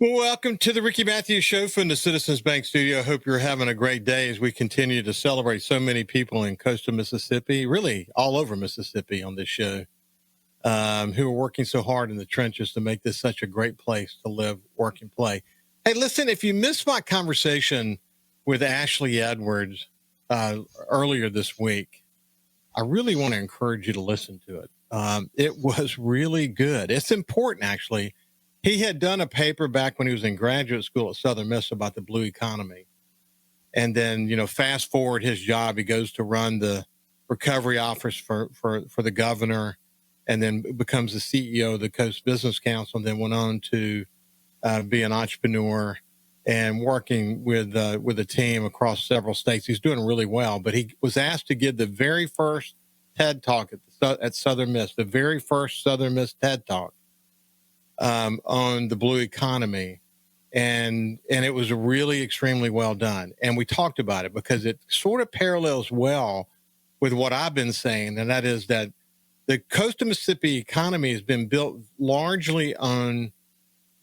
Well, welcome to the Ricky Matthews Show from the Citizens Bank Studio. I hope you're having a great day as we continue to celebrate so many people in coastal Mississippi, really all over Mississippi on this show, who are working so hard in the trenches to make this such a great place to live, work, and play. Hey, listen, if you missed my conversation with Ashley Edwards earlier this week, I really want to encourage you to listen to it. It was really good. It's important, actually. He had done a paper back when he was in graduate school at Southern Miss about the blue economy. And then, fast forward his job, he goes to run the recovery office for the governor, and then becomes the CEO of the Coast Business Council, and then went on to be an entrepreneur and working with a team across several states. He's doing really well, but he was asked to give the very first TED Talk at Southern Miss, the very first Southern Miss TED Talk on the blue economy. And it was really extremely well done. And we talked about it because it sort of parallels well with what I've been saying. And that is that the coastal Mississippi economy has been built largely on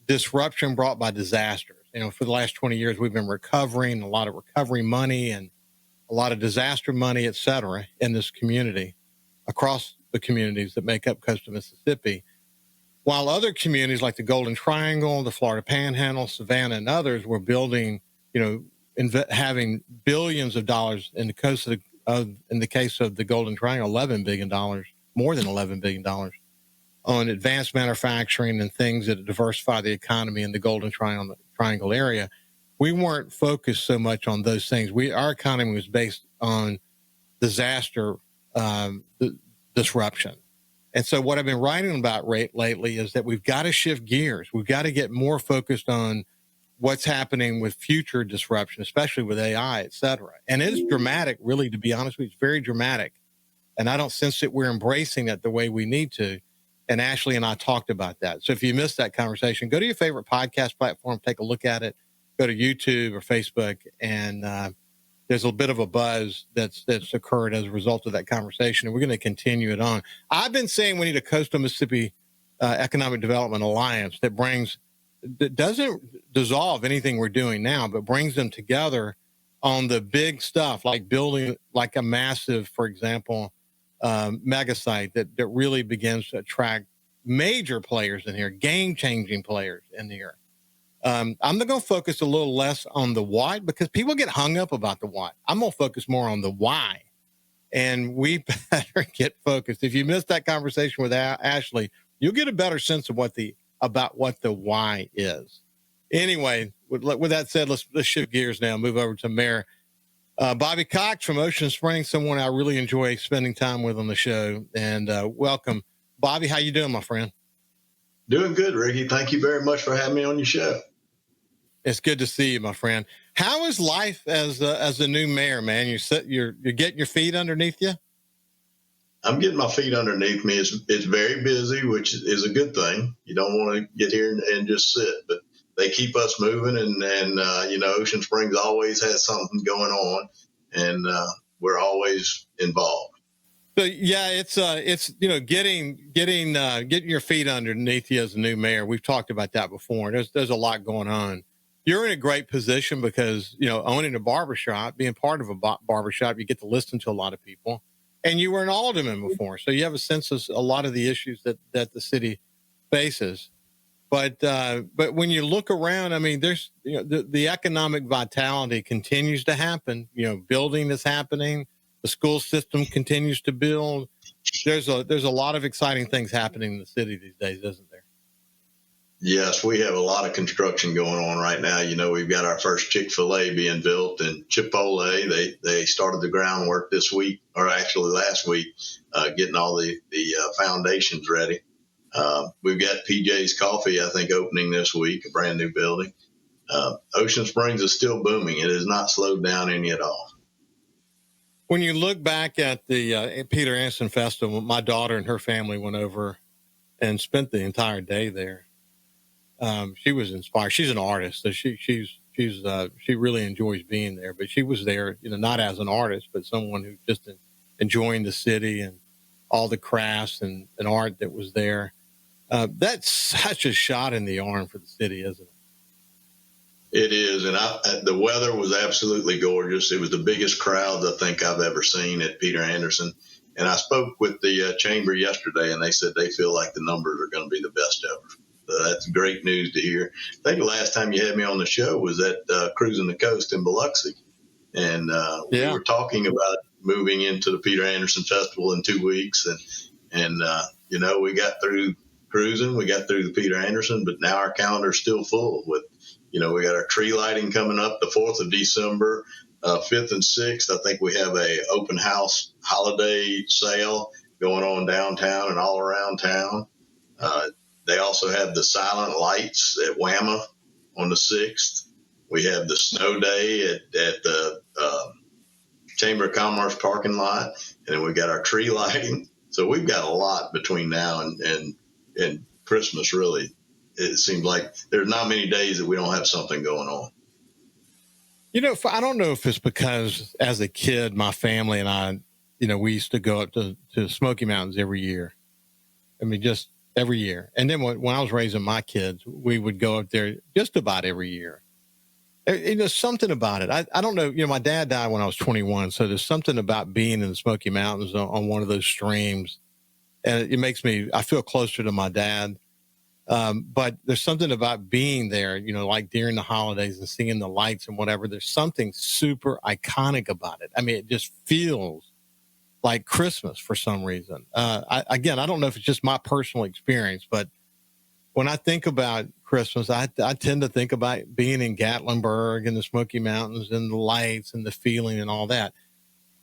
disruption brought by disasters. For the last 20 years, we've been recovering a lot of recovery money and a lot of disaster money, et cetera, in this community, across the communities that make up coastal Mississippi. While other communities like the Golden Triangle, the Florida Panhandle, Savannah, and others were building, having billions of dollars in the case of the Golden Triangle, $11 billion, more than $11 billion on advanced manufacturing and things that diversify the economy in the Golden Triangle area. We weren't focused so much on those things. Our economy was based on disaster disruption. And so what I've been writing about lately is that we've got to shift gears. We've got to get more focused on what's happening with future disruption, especially with AI, et cetera. And it is dramatic, really, to be honest with you. It's very dramatic. And I don't sense that we're embracing it the way we need to. And Ashley and I talked about that. So if you missed that conversation, go to your favorite podcast platform, take a look at it, go to YouTube or Facebook, and there's a bit of a buzz that's occurred as a result of that conversation, and we're going to continue it on. I've been saying we need a Coastal Mississippi Economic Development Alliance that doesn't dissolve anything we're doing now, but brings them together on the big stuff, like building like a massive, for example, mega site that really begins to attract major players in here, game-changing players in here. I'm going to focus a little less on the what, because people get hung up about the what. I'm going to focus more on the why, and we better get focused. If you missed that conversation with Ashley, you'll get a better sense of what the why is. Anyway, with that said, let's shift gears now, move over to Mayor Bobby Cox from Ocean Springs, someone I really enjoy spending time with on the show. And welcome, Bobby. How you doing, my friend? Doing good, Ricky. Thank you very much for having me on your show. It's good to see you, my friend. How is life as the new mayor, man? You're getting your feet underneath you? I'm getting my feet underneath me. It's very busy, which is a good thing. You don't want to get here and just sit, but they keep us moving, and Ocean Springs always has something going on, and we're always involved. So yeah, it's getting your feet underneath you as a new mayor. We've talked about that before. There's a lot going on. You're in a great position because owning a barbershop, being part of a barbershop, you get to listen to a lot of people, and you were an alderman before, so you have a sense of a lot of the issues that the city faces. But when you look around, I mean, there's the economic vitality continues to happen. Building is happening. The school system continues to build. There's a lot of exciting things happening in the city these days, isn't there? Yes, we have a lot of construction going on right now. We've got our first Chick-fil-A being built, and Chipotle, they started the groundwork this week, or actually last week, getting all the foundations ready. We've got PJ's Coffee, I think, opening this week, a brand new building. Ocean Springs is still booming. It has not slowed down any at all. When you look back at the Peter Anderson Festival, my daughter and her family went over and spent the entire day there. She was inspired. She's an artist, so she really enjoys being there. But she was there, not as an artist, but someone who just enjoying the city and all the crafts and art that was there. That's such a shot in the arm for the city, isn't it? It is, and the weather was absolutely gorgeous. It was the biggest crowd I think I've ever seen at Peter Anderson. And I spoke with the chamber yesterday, and they said they feel like the numbers are going to be the best ever. So that's great news to hear. I think the last time you had me on the show was at Cruising the Coast in Biloxi, and we were talking about moving into the Peter Anderson Festival in 2 weeks, and we got through cruising, we got through the Peter Anderson, but now our calendar's still full with. We got our tree lighting coming up the 4th of December, 5th and 6th. I think we have a open house holiday sale going on downtown and all around town. They also have the silent lights at WAMA on the 6th. We have the snow day at the Chamber of Commerce parking lot. And then we got our tree lighting. So we've got a lot between now and Christmas, really. It seems like there's not many days that we don't have something going on. I don't know if it's because as a kid, my family and I, we used to go up to Smoky Mountains every year. I mean, just every year. And then when I was raising my kids, we would go up there just about every year. There's something about it. I don't know. My dad died when I was 21. So there's something about being in the Smoky Mountains on one of those streams. And it makes I feel closer to my dad. But there's something about being there, like during the holidays and seeing the lights and whatever. There's something super iconic about it. I mean, it just feels like Christmas for some reason. I don't know if it's just my personal experience, but when I think about Christmas, I tend to think about being in Gatlinburg and the Smoky Mountains and the lights and the feeling and all that.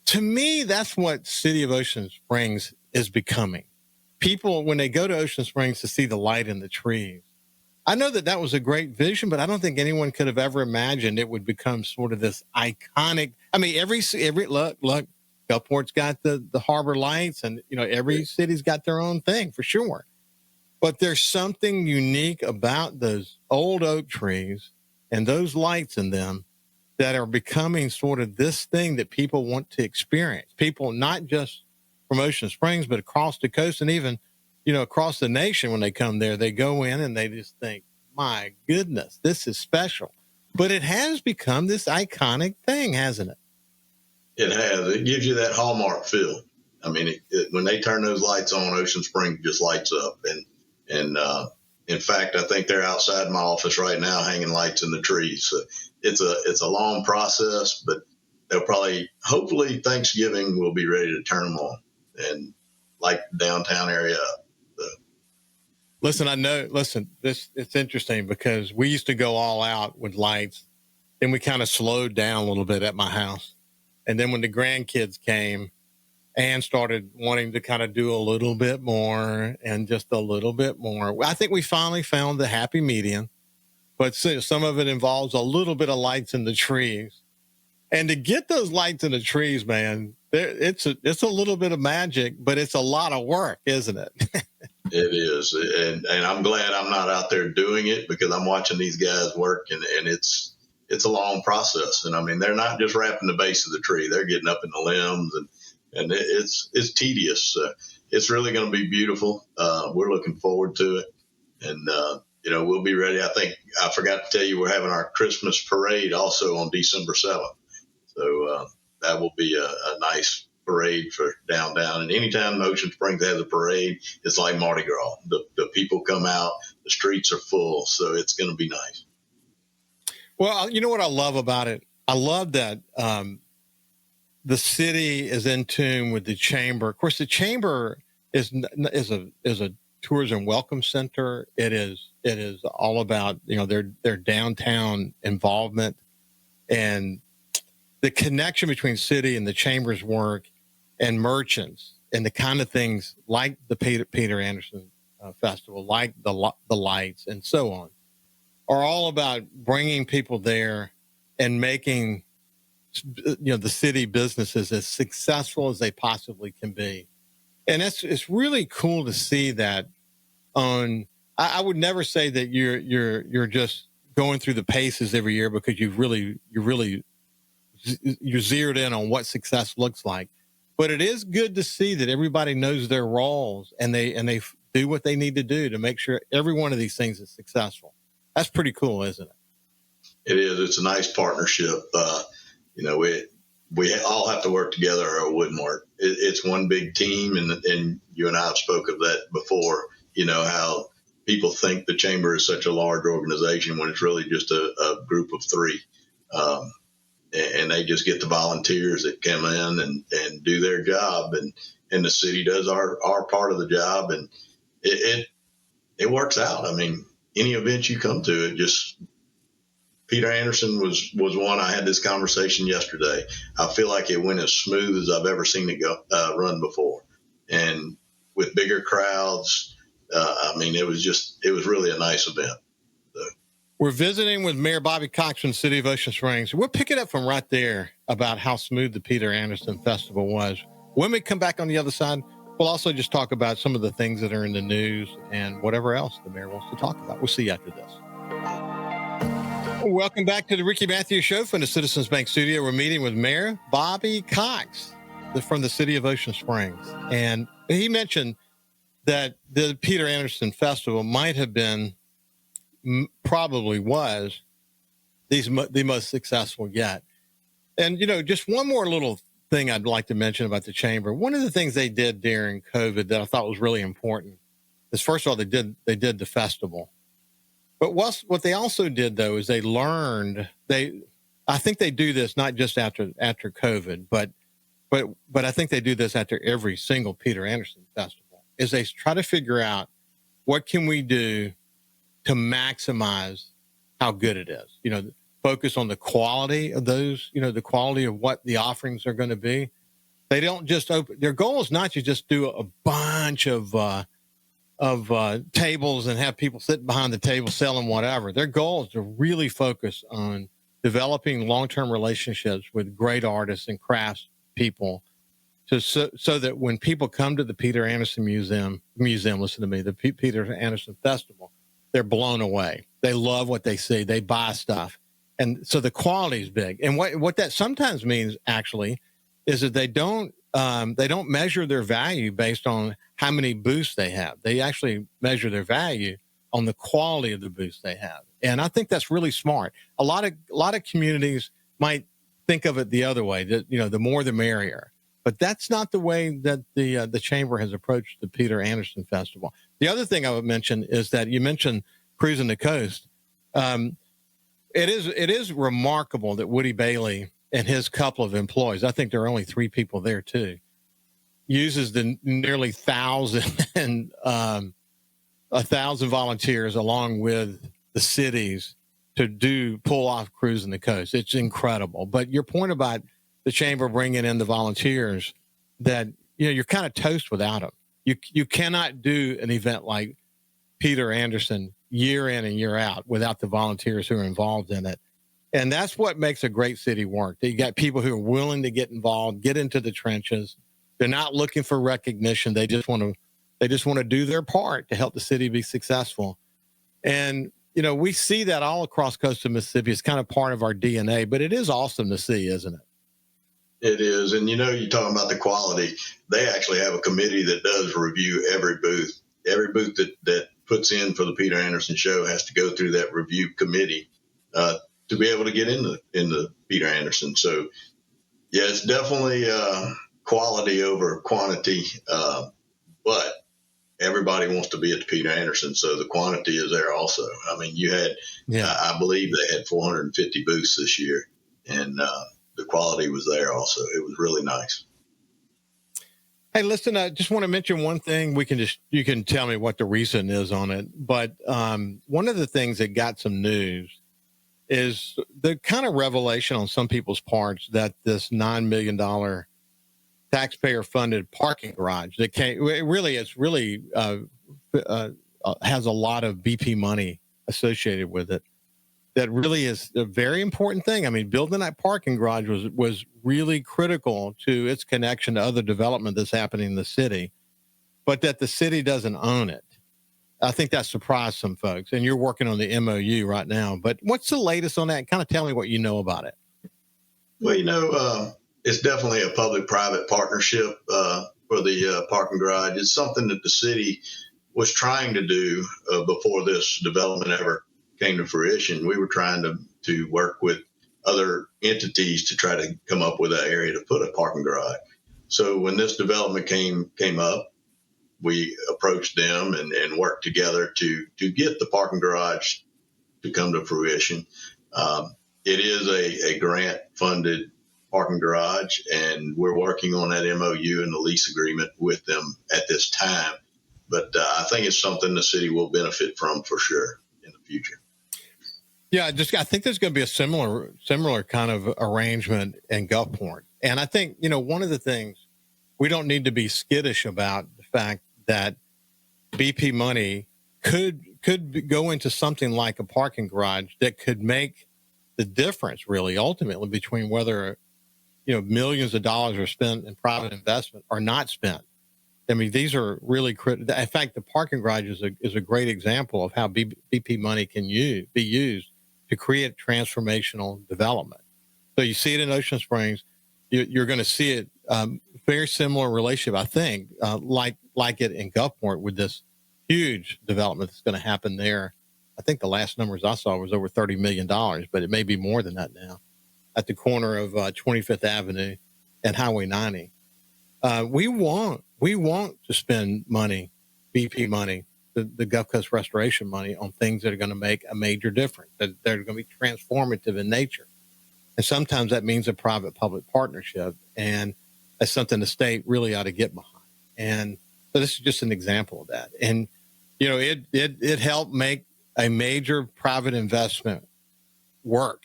To me, that's what City of Ocean Springs is becoming. People, when they go to Ocean Springs to see the light in the trees, I know that was a great vision, but I don't think anyone could have ever imagined it would become sort of this iconic. I mean, every look, Gulfport's got the harbor lights, and every city's got their own thing for sure. But there's something unique about those old oak trees and those lights in them that are becoming sort of this thing that people want to experience. People not just from Ocean Springs, but across the coast and even, across the nation. When they come there, they go in and they just think, my goodness, this is special. But it has become this iconic thing, hasn't it? It has. It gives you that Hallmark feel. I mean, when they turn those lights on, Ocean Springs just lights up. And in fact, I think they're outside my office right now hanging lights in the trees. So it's a long process, but hopefully Thanksgiving we'll be ready to turn them on and light the downtown area up. So. Listen, it's interesting because we used to go all out with lights, and we kind of slowed down a little bit at my house. And then when the grandkids came, Ann started wanting to kind of do a little bit more and just a little bit more. I think we finally found the happy median, but some of it involves a little bit of lights in the trees. And to get those lights in the trees, man, it's a little bit of magic, but it's a lot of work, isn't it? It is. And I'm glad I'm not out there doing it because I'm watching these guys work, and it's a long process. And I mean, they're not just wrapping the base of the tree. They're getting up in the limbs, and it's tedious. It's really going to be beautiful. We're looking forward to it. And, we'll be ready. I think I forgot to tell you, we're having our Christmas parade also on December 7th. So that will be a nice parade for downtown. And anytime Ocean Springs has a parade, it's like Mardi Gras. The people come out, the streets are full. So it's going to be nice. Well, you know what I love about it? I love that the city is in tune with the chamber. Of course, the chamber is a tourism welcome center. It is all about their downtown involvement and the connection between city and the chamber's work and merchants and the kind of things like the Peter Anderson Festival, like the lights and so on, are all about bringing people there and making the city businesses as successful as they possibly can be. And it's really cool to see that. I would never say that you're just going through the paces every year because you're zeroed in on what success looks like. But it is good to see that everybody knows their roles and they do what they need to do to make sure every one of these things is successful. That's pretty cool, isn't it? It is. It's a nice partnership. We all have to work together or it wouldn't work. It's one big team, and you and I have spoke of that before. How people think the chamber is such a large organization when it's really just a group of three. And they just get the volunteers that come in and do their job, and the city does our part of the job, and it works out. I mean, any event you come to, it just Peter Anderson was one. I had this conversation yesterday. I feel like it went as smooth as I've ever seen it go run before, and with bigger crowds. It was really a nice event. So. We're visiting with Mayor Bobby Cox from the city of Ocean Springs. We'll pick it up from right there about how smooth the Peter Anderson Festival was. When we come back on the other side, we'll also just talk about some of the things that are in the news and whatever else the mayor wants to talk about. We'll see you after this. Welcome back to the Ricky Matthews Show from the Citizens Bank Studio. We're meeting with Mayor Bobby Cox from the city of Ocean Springs. And he mentioned that the Peter Anderson Festival might have been, probably was, the most successful yet. And, just one more little thing I'd like to mention about the chamber. One of the things they did during COVID that I thought was really important is, first of all, they did the festival. But what they also did, though, is they learned. I think they do this not just after COVID, but I think they do this after every single Peter Anderson festival. Is they try to figure out what can we do to maximize how good it is. Focus on the quality of those. The quality of what the offerings are going to be. They don't just open. Their goal is not to just do a bunch of tables and have people sitting behind the table selling whatever. Their goal is to really focus on developing long-term relationships with great artists and crafts people, so that when people come to the Peter Anderson Museum, listen to me, the Peter Anderson Festival, they're blown away. They love what they see. They buy stuff. And so the quality is big. And what that sometimes means, actually, is that they don't measure their value based on how many booths they have. They actually measure their value on the quality of the booths they have. And I think that's really smart. A lot of communities might think of it the other way, that, the more the merrier. But that's not the way that the chamber has approached the Peter Anderson Festival. The other thing I would mention is that you mentioned cruising the coast. It is remarkable that Woody Bailey and his couple of employees, I think there are only 3 people there too, uses the nearly 1,000 volunteers along with the cities to pull off cruising the coast. It's incredible. But your point about the chamber bringing in the volunteers, that you're kind of toast without them. You cannot do an event like Peter Anderson year in and year out without the volunteers who are involved in it. And that's what makes a great city work. You got people who are willing to get involved, get into the trenches. They're not looking for recognition. They just want to do their part to help the city be successful. And we see that all across coastal Mississippi. It's kind of part of our DNA, but it is awesome to see, isn't it? It is. And you're talking about the quality. They actually have a committee that does review every booth. Every booth that puts in for the Peter Anderson show has to go through that review committee to be able to get into Peter Anderson. So, yeah, it's definitely quality over quantity, but everybody wants to be at the Peter Anderson, so the quantity is there also. I mean, you had, I believe they had 450 booths this year, and the quality was there also. It was really nice. Hey, listen, I just want to mention one thing. You can tell me what the reason is on it. But one of the things that got some news is the kind of revelation on some people's parts that this $9 million taxpayer funded parking garage that has a lot of BP money associated with it. That really is a very important thing. I mean, building that parking garage was really critical to its connection to other development that's happening in the city, but that the city doesn't own it. I think that surprised some folks, and you're working on the MOU right now. But what's the latest on that? Kind of tell me what you know about it. Well, it's definitely a public-private partnership for the parking garage. It's something that the city was trying to do before this development ever came to fruition, we were trying to work with other entities to try to come up with an area to put a parking garage. So when this development came up, we approached them and worked together to get the parking garage to come to fruition. It is a grant funded parking garage, and we're working on that MOU and the lease agreement with them at this time. But I think it's something the city will benefit from for sure in the future. Yeah, I think there's going to be a similar kind of arrangement in Gulfport. And I think, one of the things we don't need to be skittish about the fact that BP money could go into something like a parking garage that could make the difference really ultimately between whether, millions of dollars are spent in private investment or not spent. I mean, these are really critical. In fact, the parking garage is a great example of how BP money can be used to create transformational development. So you see it in Ocean Springs. You're going to see it very similar relationship, I think, like it in Gulfport with this huge development that's going to happen there. I think the last numbers I saw was over $30 million, but it may be more than that now, at the corner of 25th Avenue and Highway 90. We want to spend money, BP money, the Gulf Coast restoration money, on things that are going to make a major difference, that they're going to be transformative in nature. And sometimes that means a private-public partnership, and that's something the state really ought to get behind. And so this is just an example of that. And, it helped make a major private investment work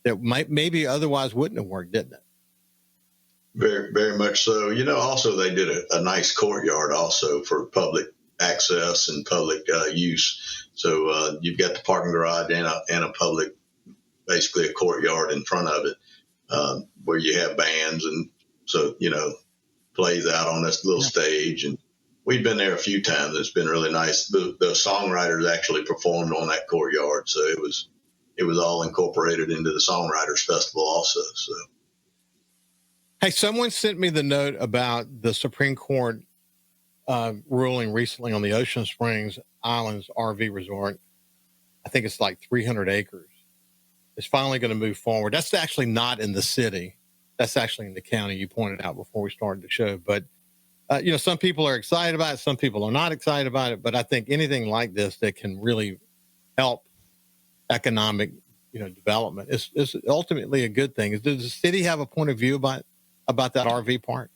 that maybe otherwise wouldn't have worked, didn't it? Very, very much so. Also they did a nice courtyard also for public access and public use. So you've got the parking garage and a public, basically a courtyard in front of it, where you have bands, and so plays out on this little stage. And we've been there a few times. It's been really nice. The songwriters actually performed on that courtyard, so it was all incorporated into the Songwriters Festival also. So. Hey, someone sent me the note about the Supreme Court ruling recently on the Ocean Springs Islands RV Resort. I think it's like 300 acres. It's finally going to move forward. That's actually not in the city. That's actually in the county, you pointed out before we started the show. But, some people are excited about it. Some people are not excited about it. But I think anything like this that can really help economic, development is ultimately a good thing. Does the city have a point of view about that RV park?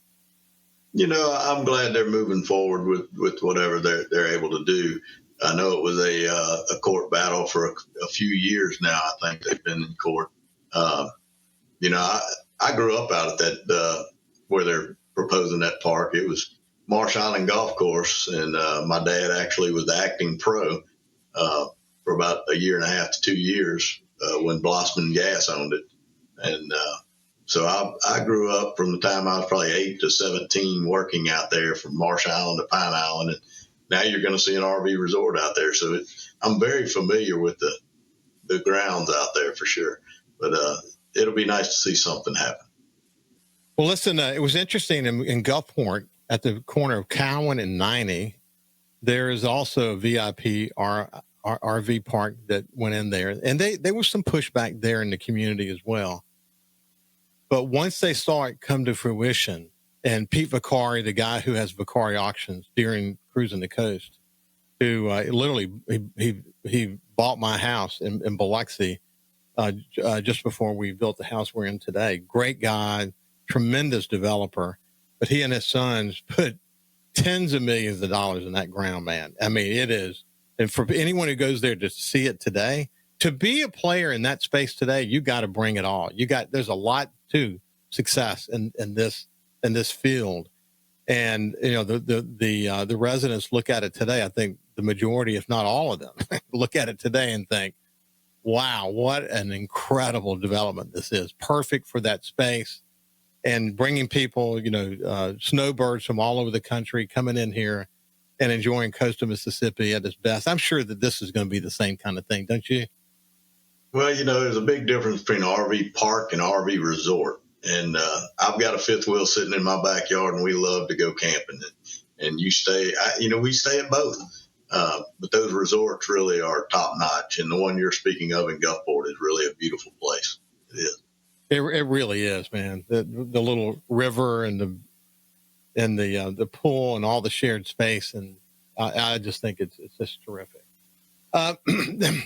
I'm glad they're moving forward with whatever they're able to do. I know it was a court battle for a few years now. I think they've been in court. I grew up out at that where they're proposing that park. It was Marsh Island Golf Course, and my dad actually was the acting pro for about a year and a half to 2 years when Blossman Gas owned it. And so I grew up from the time I was probably 8 to 17 working out there from Marsh Island to Pine Island. And now you're going to see an RV resort out there. So I'm very familiar with the grounds out there for sure. But it'll be nice to see something happen. Well, listen, it was interesting in Gulfport at the corner of Cowan and 90. There is also a VIP RV park that went in there. And there was some pushback there in the community as well. But once they saw it come to fruition, and Pete Vicari, the guy who has Vicari Auctions during Cruising the Coast, who literally he bought my house in Biloxi just before we built the house we're in today. Great guy, tremendous developer, but he and his sons put tens of millions of dollars in that ground, man. I mean, it is, and for anyone who goes there to see it today, to be a player in that space today, you got to bring it all. There's a lot to success in this field. And, the residents look at it today. I think the majority, if not all of them, look at it today and think, wow, what an incredible development this is. Perfect for that space, and bringing people, snowbirds from all over the country coming in here and enjoying coastal Mississippi at its best. I'm sure that this is going to be the same kind of thing, don't you? Well, there's a big difference between an RV park and RV resort. And I've got a fifth wheel sitting in my backyard, and we love to go camping. And we stay at both. But those resorts really are top notch. And the one you're speaking of in Gulfport is really a beautiful place. It is. It really is, man. The little river and the pool and all the shared space, and I just think it's just terrific.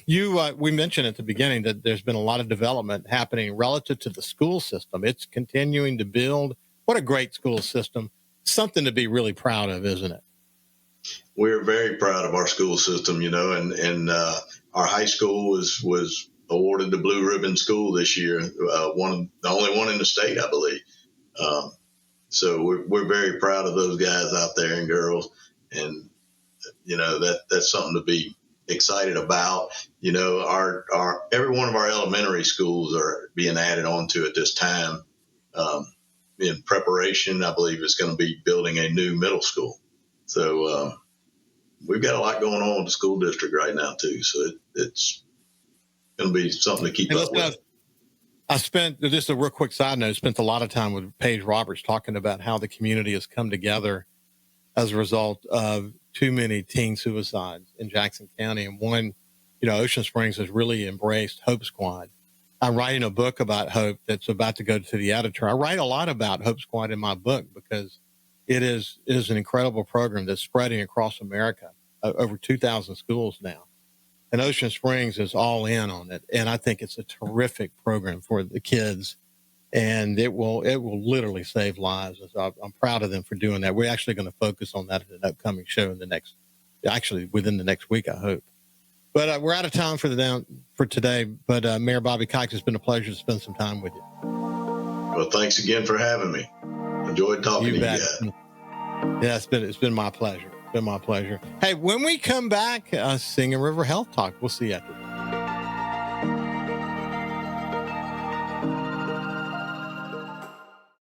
We mentioned at the beginning that there's been a lot of development happening relative to the school system. It's continuing to build. What a great school system! Something to be really proud of, isn't it? We're very proud of our school system, and our high school was awarded the Blue Ribbon School this year, the only one in the state, I believe. So we're very proud of those guys out there and girls, and that's something to be excited about. Our every one of our elementary schools are being added onto at this time. In preparation, I believe it's going to be building a new middle school. So we've got a lot going on with the school district right now too. So it's going to be something to keep up with. I spent, just a real quick side note, spent a lot of time with Paige Roberts talking about how the community has come together as a result of too many teen suicides in Jackson County. And one, Ocean Springs has really embraced Hope Squad. I'm writing a book about Hope that's about to go to the editor. I write a lot about Hope Squad in my book because it is an incredible program that's spreading across America, over 2,000 schools now. And Ocean Springs is all in on it. And I think it's a terrific program for the kids. And it will literally save lives. So I'm proud of them for doing that. We're actually going to focus on that in an upcoming show within the next week, I hope. But we're out of time for today. But Mayor Bobby Cox, it's been a pleasure to spend some time with you. Well, thanks again for having me. Enjoyed talking to you guys. Yeah, it's been my pleasure. Hey, when we come back, Singing River Health Talk. We'll see you after.